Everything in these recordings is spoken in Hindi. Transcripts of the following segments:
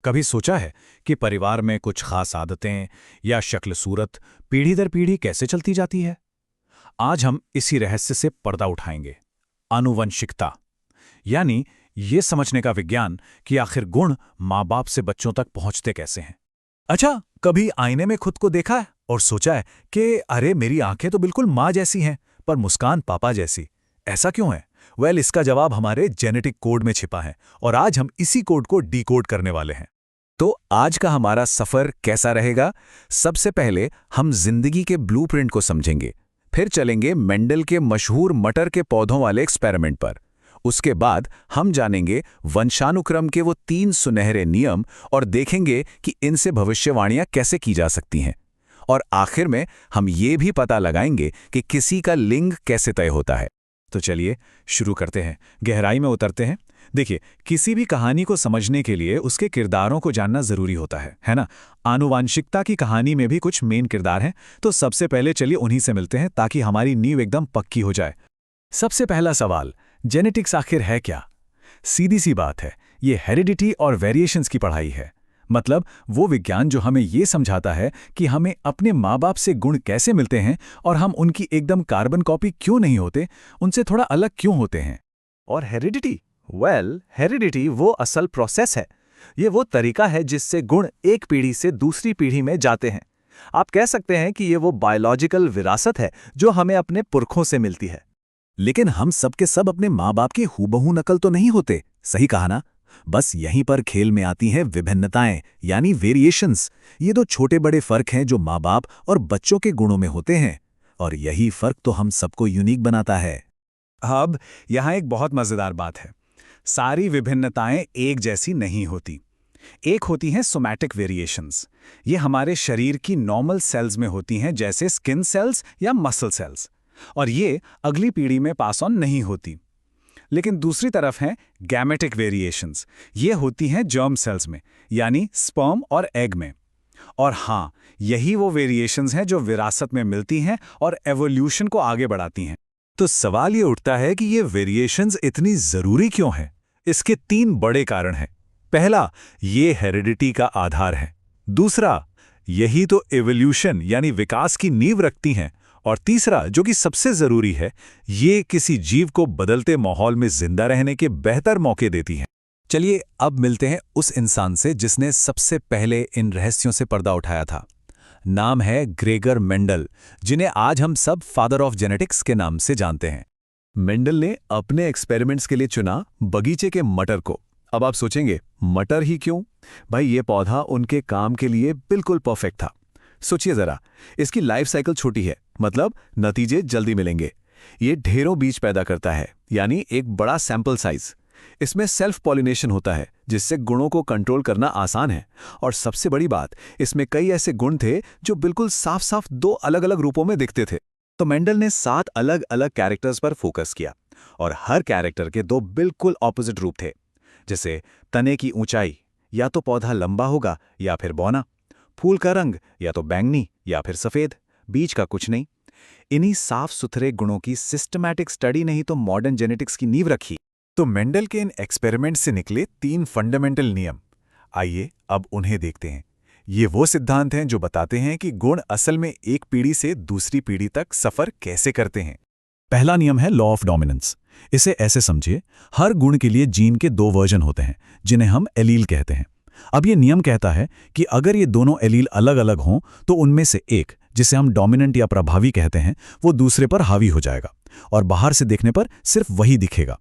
कभी सोचा है कि परिवार में कुछ खास आदतें या शक्ल सूरत पीढ़ी दर पीढ़ी कैसे चलती जाती है? आज हम इसी रहस्य से पर्दा उठाएंगे। आनुवंशिकता, यानी ये समझने का विज्ञान कि आखिर गुण माँ बाप से बच्चों तक पहुंचते कैसे हैं। अच्छा, कभी आईने में खुद को देखा है और सोचा है कि अरे मेरी आंखें तो बिल्कुल माँ जैसी हैं, पर मुस्कान पापा जैसी। ऐसा क्यों है? इसका जवाब हमारे जेनेटिक कोड में छिपा है और आज हम इसी कोड को डिकोड करने वाले हैं। तो आज का हमारा सफर कैसा रहेगा? सबसे पहले हम जिंदगी के ब्लूप्रिंट को समझेंगे, फिर चलेंगे मेंडल के मशहूर मटर के पौधों वाले एक्सपेरिमेंट पर। उसके बाद हम जानेंगे वंशानुक्रम के वो 3 सुनहरे नियम और देखेंगे कि इनसे भविष्यवाणियां कैसे की जा सकती हैं। और आखिर में हम ये भी पता लगाएंगे कि किसी का लिंग कैसे तय होता है। तो चलिए शुरू करते हैं, गहराई में उतरते हैं। देखिए, किसी भी कहानी को समझने के लिए उसके किरदारों को जानना जरूरी होता है ना? आनुवांशिकता की कहानी में भी कुछ मेन किरदार हैं, तो सबसे पहले चलिए उन्हीं से मिलते हैं ताकि हमारी नींव एकदम पक्की हो जाए। सबसे पहला सवाल, जेनेटिक्स आखिर है क्या? सीधी सी बात है, ये हेरिडिटी और वेरिएशंस की पढ़ाई है। मतलब वो विज्ञान जो हमें ये समझाता है कि हमें अपने माँ बाप से गुण कैसे मिलते हैं और हम उनकी एकदम कार्बन कॉपी क्यों नहीं होते, उनसे थोड़ा अलग क्यों होते हैं। और हेरिडिटी? हेरिडिटी वो असल प्रोसेस है। ये वो तरीका है जिससे गुण एक पीढ़ी से दूसरी पीढ़ी में जाते हैं। आप कह सकते हैं कि ये वो बायोलॉजिकल विरासत है जो हमें अपने पुरखों से मिलती है। लेकिन हम सब के सब अपने माँ बाप की हूबहू नकल तो नहीं होते, सही कहा ना? बस यहीं पर खेल में आती हैं विभिन्नताएं, यानी वेरिएशंस। ये 2 छोटे बड़े फर्क हैं जो माँ बाप और बच्चों के गुणों में होते हैं, और यही फर्क तो हम सबको यूनिक बनाता है। अब यहाँ एक बहुत मजेदार बात है, सारी विभिन्नताएं एक जैसी नहीं होती। एक होती हैं सोमैटिक वेरिएशंस। ये हमारे शरीर की नॉर्मल सेल्स में होती हैं, जैसे स्किन सेल्स या मसल सेल्स, और ये अगली पीढ़ी में पास ऑन नहीं होती। लेकिन दूसरी तरफ हैं गैमेटिक वेरिएशंस। ये होती हैं जर्म सेल्स में, यानी स्पर्म और एग में। और हाँ, यही वो वेरिएशंस हैं जो विरासत में मिलती हैं और एवोल्यूशन को आगे बढ़ाती हैं। तो सवाल ये उठता है कि ये वेरिएशंस इतनी जरूरी क्यों हैं? इसके 3 बड़े कारण हैं। पहला, ये हेरिडिटी का आधार है। दूसरा, यही तो एवोल्यूशन यानी विकास की नींव रखती हैं। और तीसरा, जो कि सबसे जरूरी है, ये किसी जीव को बदलते माहौल में जिंदा रहने के बेहतर मौके देती हैं। चलिए अब मिलते हैं उस इंसान से जिसने सबसे पहले इन रहस्यों से पर्दा उठाया था। नाम है ग्रेगर मेंडल, जिन्हें आज हम सब फादर ऑफ जेनेटिक्स के नाम से जानते हैं। मेंडल ने अपने एक्सपेरिमेंट्स के लिए चुना बगीचे के मटर को। अब आप सोचेंगे, मटर ही क्यों? भाई, ये पौधा उनके काम के लिए बिल्कुल परफेक्ट था। सोचिए जरा, इसकी लाइफ साइकिल छोटी है, मतलब नतीजे जल्दी मिलेंगे। ये ढेरों बीज पैदा करता है, यानी एक बड़ा सैंपल साइज। इसमें सेल्फ पॉलिनेशन होता है, जिससे गुणों को कंट्रोल करना आसान है। और सबसे बड़ी बात, इसमें कई ऐसे गुण थे जो बिल्कुल साफ साफ 2 अलग अलग रूपों में दिखते थे। तो मेंडल ने 7 अलग अलग कैरेक्टर्स पर फोकस किया, और हर कैरेक्टर के 2 बिल्कुल ऑपोजिट रूप थे। जैसे तने की ऊंचाई, या तो पौधा लंबा होगा या फिर बौना। फूल का रंग, या तो बैंगनी या फिर सफेद। बीज का कुछ नहीं। इन्हीं साफ सुथरे गुणों की सिस्टमैटिक स्टडी नहीं तो मॉडर्न जेनेटिक्स की नींव रखी। तो मेंडल के इन एक्सपेरिमेंट से निकले 3 फंडामेंटल नियम। आइए अब उन्हें देखते हैं। ये वो सिद्धांत हैं जो बताते हैं कि गुण असल में एक पीढ़ी से दूसरी पीढ़ी तक सफर कैसे करते हैं। पहला नियम है लॉ ऑफ डोमिनेंस। इसे ऐसे समझिए, हर गुण के लिए जीन के 2 वर्जन होते हैं, जिन्हें हम एलील कहते हैं। अब ये नियम कहता है कि अगर ये दोनों एलील अलग अलग हों तो उनमें से एक, जिसे हम डोमिनेंट या प्रभावी कहते हैं, वो दूसरे पर हावी हो जाएगा और बाहर से देखने पर सिर्फ वही दिखेगा।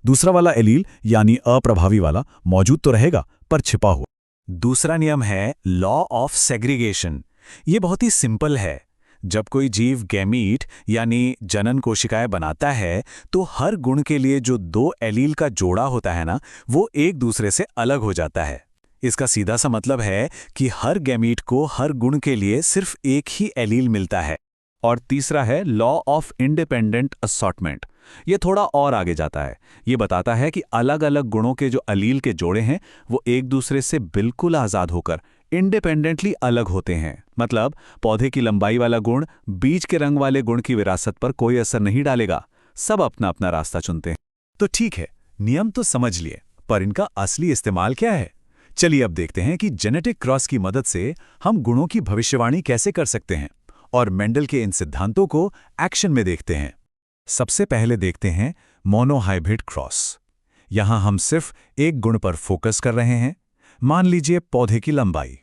दूसरा वाला एलील यानी अप्रभावी वाला मौजूद तो रहेगा पर छिपा हुआ। दूसरा नियम है लॉ ऑफ सेग्रीगेशन। ये बहुत ही सिंपल है। जब कोई जीव गैमीट यानी जनन कोशिकाएं बनाता है, तो हर गुण के लिए जो 2 एलील का जोड़ा होता है ना, वो एक दूसरे से अलग हो जाता है। इसका सीधा सा मतलब है कि हर गैमीट को हर गुण के लिए सिर्फ एक ही एलील मिलता है। और तीसरा है लॉ ऑफ इंडिपेंडेंट असॉर्टमेंट। ये थोड़ा और आगे जाता है। ये बताता है कि अलग अलग गुणों के जो अलील के जोड़े हैं, वो एक दूसरे से बिल्कुल आजाद होकर इंडिपेंडेंटली अलग होते हैं। मतलब पौधे की लंबाई वाला गुण बीज के रंग वाले गुण की विरासत पर कोई असर नहीं डालेगा। सब अपना अपना रास्ता चुनते हैं। तो ठीक है, नियम तो समझ लिए, पर इनका असली इस्तेमाल क्या है? चलिए अब देखते हैं कि जेनेटिक क्रॉस की मदद से हम गुणों की भविष्यवाणी कैसे कर सकते हैं और मेंडल के इन सिद्धांतों को एक्शन में देखते हैं। सबसे पहले देखते हैं मोनोहाइब्रिड क्रॉस। यहां हम सिर्फ एक गुण पर फोकस कर रहे हैं। मान लीजिए पौधे की लंबाई।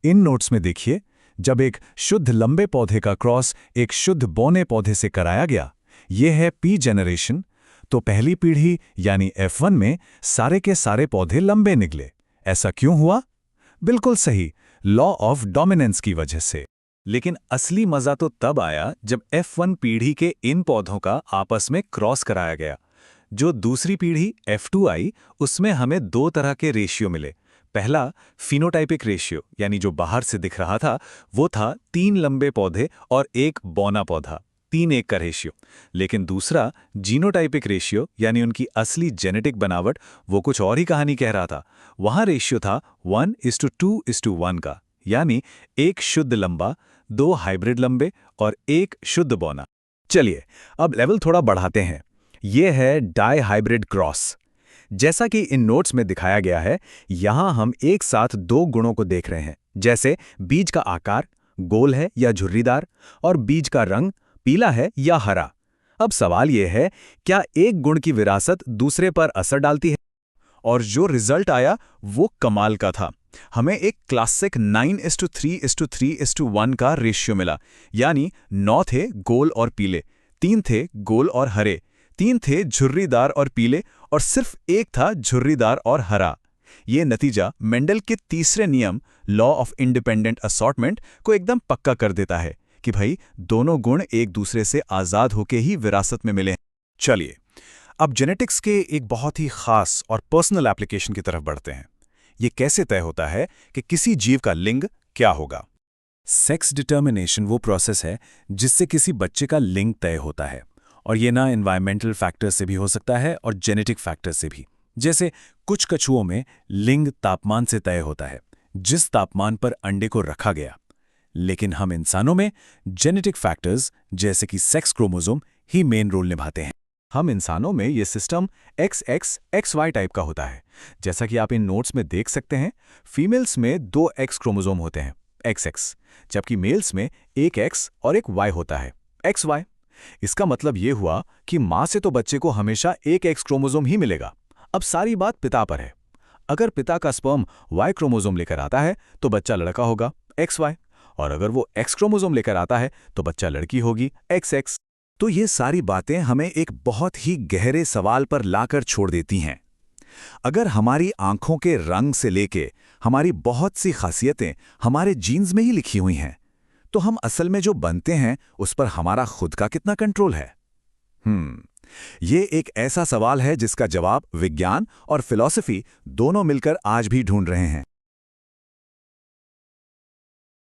इन नोट्स में देखिए, जब एक शुद्ध लंबे पौधे का क्रॉस एक शुद्ध बौने पौधे से कराया गया, यह है पी जेनरेशन, तो पहली पीढ़ी यानी F1 में सारे के सारे पौधे लंबे निकले। ऐसा क्यों हुआ? बिल्कुल सही, लॉ ऑफ डोमिनेंस की वजह से। लेकिन असली मजा तो तब आया जब F1 पीढ़ी के इन पौधों का आपस में क्रॉस कराया गया। जो दूसरी पीढ़ी F2 आई, उसमें हमें दो तरह के रेशियो मिले। पहला फिनोटाइपिक रेशियो, यानी जो बाहर से दिख रहा था, वो था 3 लंबे पौधे और एक बौना पौधा, 3:1 का रेशियो। लेकिन दूसरा जीनोटाइपिक रेशियो, यानी उनकी असली जेनेटिक बनावट, वो कुछ और ही कहानी कह रहा था। वहाँ रेशियो था 1:2:1 का, यानी एक शुद्ध लंबा, 2 हाइब्रिड लंबे और एक शुद्ध बौना। चलिए अब लेवल थोड़ा बढ़ाते हैं। ये है डाई हाइब्रिड क्रॉस। जैसा कि इन नोट्स में दिखाया गया है, यहां हम एक साथ दो गुणों को देख रहे हैं, जैसे बीज का आकार गोल है या झुर्रीदार और बीज का रंग पीला है या हरा। अब सवाल यह है, क्या एक गुण की विरासत दूसरे पर असर डालती है? और जो रिजल्ट आया वो कमाल का था। हमें एक क्लासिक 9:3:3:1 का रेशियो मिला, यानी 9 थे गोल और पीले, 3 थे गोल और हरे, 3 थे झुर्रीदार और पीले और सिर्फ एक था झुर्रीदार और हरा। ये नतीजा मेंडल के तीसरे नियम लॉ ऑफ इंडिपेंडेंट असॉर्टमेंट को एकदम पक्का कर देता है कि भाई दोनों गुण एक दूसरे से आजाद होके ही विरासत में मिले हैं। चलिए अब जेनेटिक्स के एक बहुत ही खास और पर्सनल एप्लीकेशन की तरफ बढ़ते हैं। ये कैसे तय होता है कि किसी जीव का लिंग क्या होगा? सेक्स डिटर्मिनेशन वो प्रोसेस है जिससे किसी बच्चे का लिंग तय होता है, और ये ना एनवायरमेंटल फैक्टर से भी हो सकता है और जेनेटिक फैक्टर से भी। जैसे कुछ कछुओं में लिंग तापमान से तय होता है, जिस तापमान पर अंडे को रखा गया। लेकिन हम इंसानों में जेनेटिक फैक्टर्स जैसे कि सेक्स क्रोमोसोम ही मेन रोल निभाते हैं। हम इंसानों में ये सिस्टम XX XY टाइप का होता है। जैसा कि आप इन नोट्स में देख सकते हैं, फीमेल्स में 2 X क्रोमोसोम होते हैं XX, जबकि मेल्स में एक X और एक Y होता है XY। इसका मतलब ये हुआ कि माँ से तो बच्चे को हमेशा एक X क्रोमोसोम ही मिलेगा। अब सारी बात पिता पर है। अगर पिता का स्पर्म Y क्रोमोसोम लेकर आता है तो बच्चा लड़का होगा XY, और अगर वो X क्रोमोसोम लेकर आता है तो बच्चा लड़की होगी XX। तो ये सारी बातें हमें एक बहुत ही गहरे सवाल पर लाकर छोड़ देती हैं। अगर हमारी आंखों के रंग से लेके हमारी बहुत सी खासियतें हमारे जीन्स में ही लिखी हुई हैं, तो हम असल में जो बनते हैं उस पर हमारा खुद का कितना कंट्रोल है? ये एक ऐसा सवाल है जिसका जवाब विज्ञान और फिलॉसफी दोनों मिलकर आज भी ढूंढ रहे हैं।